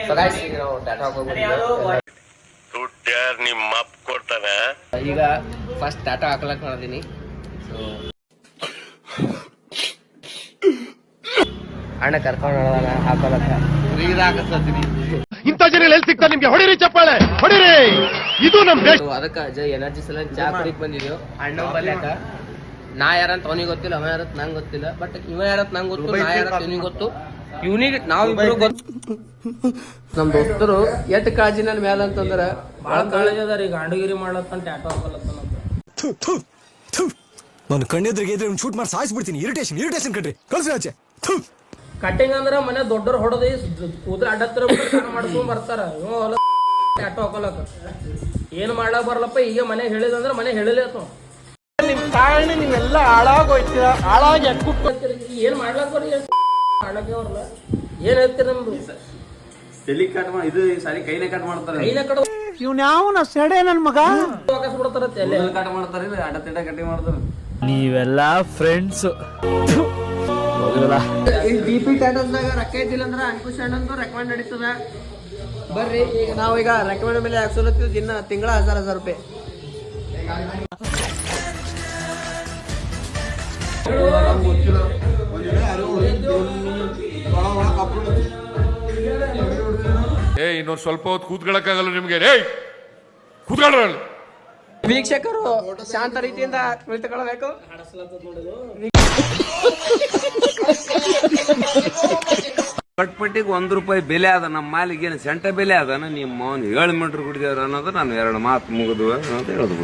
ನಾವು ಟಾಟಾ ನಿಮ್ಮ ಅಪ್ಪ ಕೊಡ್ತಾನೆ. ಈಗ ಫಸ್ಟ್ ಟಾಟಾ ಹಾಕ್ಲಕ್ ಮಾಡಿದೀನಿ. ಸೊ ಅಣ್ಣ ಕರ್ಕೊಂಡು ಹಾಕೋಲಕ್ಕ ಇಂಥ ಜನ ಎಲ್ಲಿ ಸಿಗ್ತಾರೆ ನಿಮ್ಗೆ? ಹೊಡಿರಿ ಚಪ್ಪಾಳೆ ಹೊಡಿರಿ, ಇದು ನಮ್ ದೇಶ. ಅದಕ್ಕೆ ಅಜಯ್ ಎನರ್ಜಿ ಸಲ ಚಾ ಕುಡಿಕ್ ಬಂದಿದ್ದೇವೆ. ಅಣ್ಣ ಬಲ್ಯಾಕ ನಾ ಯಾರಂತ ಅವನಿಗೆ ಗೊತ್ತಿಲ್ಲ, ಅವ ಯಾರತ್ ನಂಗೆ ಗೊತ್ತಿಲ್ಲ. ಬಟ್ ಇವ ಯಾರತ್ ನಂಗೆ ಗೊತ್ತು, ನಾ ಯಾರತ್ ಇವನಿಗೆ ಗೊತ್ತು. ಇವನಿಗೆ ನಾವಿಬ್ರು ಗೊತ್ತು. ನಮ್ ದೋಸ್ತರು ಎಟ್ ಕಾಳಜಿ ನನ್ನ ಮ್ಯಾಲ ಅಂತಂದ್ರ ಬಾಳ ಕಾಳಜಿ ಅದಾರ. ಈಗ ಅಂಡಗಿರಿ ಮಾಡ್ಲತ್ತ ಟ್ಯಾಟೋ ಹಾಕಲತ್ತ. ನಾನು ಕಣ್ಣೆದ್ರಿಗೆ ಇದ್ರೆ ಶೂಟ್ ಮಾಡಿ ಸಾಯಿಸ್ಬಿಡ್ತೀನಿ. ಇರಿಟೇಷನ್ ಕಟ್ರಿ, ಕಳ್ಸಿ ಆಚೆ. ಕಟ್ಟಿಂಗ್ ಅಂದ್ರ ಮನೆ ದೊಡ್ಡವ್ರು ಹೊಡೋದಿ ಕೂದಲ ಅಡ್ಡತ್ತಿರ ಮಾಡ್ಕೊಂಡ್ ಬರ್ತಾರ. ಟ್ಯಾಟೋ ಹಾಕೊಲಕ ಏನ್ ಮಾಡ್ಲಾಕ್ ಬರ್ಲಪ್ಪ. ಈಗ ಮನೆ ಹೇಳಿದಂದ್ರ ಮನೆ ಹೇಳಿಲ್ಲ ನಿಮ್ ಕಾರಣ ನೀವೆಲ್ಲ ಹಾಳಾಗೋಯ್ತೀರ. ಹಾಳಾಗಿ ಏನ್ ಮಾಡ್ಲಾಕ್ ಬರ್ರಿ, ಮಾಡ್ಲಾಕ ಅವ್ರಲ್ಲ. ಏನ್ ಹೇಳ್ತೀರ ನಮ್ದು ತಲಿ ಕಟ್ ಮಾಡಿ ಇದು ಸಾರಿ ಕೈನೇ ಕಟ್ ಮಾಡ್ತಾರೆ. ಕೈನ ಕಡ ಇವ್ನ ಯಾವನ ಸೆಡೆ ನನ್ ಮಗ ವಾಕಸ್ ಬಿಡ್ತಾರ ತಲೆ ಕಟ್ ಮಾಡ್ತಾರೆ, ಅಡ್ಡ ತಿಡ್ಡ ಕಟ್ಟಿ ಮಾಡ್ತಾರೆ. ನೀವೆಲ್ಲ ಫ್ರೆಂಡ್ಸ್. ಡಿಪಿ ಟ್ಯಾಟೋಸ್ನಾಗ ರೊಕ್ಕ ಇದ್ದಿಲ್ಲ ಅಂದ್ರ ಅಂಕುಶ್ ಅಣ್ಣಂದು ರೆಕಮೆಂಡ್ ನಡೀತದ. ಬರ್ರಿ ಈಗ ನಾವೀಗ ರೆಕಮೆಂಡ್ ಮೇಲೆ ಹಾಕ್ಸೋಲತ್ತೀವಿ. ದಿನ ತಿಂಗಳ 1000 ರೂಪಾಯಿ. ಇನ್ನೊಂದು ಸ್ವಲ್ಪ ಹೊತ್ತು ಕೂತ್ಕೊಳ್ಳಕ್ಕಾಗಲ್ಲ ನಿಮ್ಗೆ. ಕೂತ್ಕೊಳ್ಳ. ವೀಕ್ಷಕರು ಶಾಂತ ರೀತಿಯಿಂದ ಕುಳಿತುಕೊಳ್ಳಬೇಕು. ಪಟ್ಪಟ್ಟಿಗೆ ₹1 ಬೆಲೆ ಅದ. ನಮ್ಮ ಮಾಲಿಗೆ ಏನು ಸೆಂಟ ಬೆಲೆ ಅದನ. ನಿಮ್ಮ ಮೌನ್ 7 ಮೀಟರ್ ಕುಡಿದೇವ್ರ ಅನ್ನೋದು ನಾನು 2 ಮಾತು ಮುಗಿದ್ವು ಅಂತ ಹೇಳೋದು.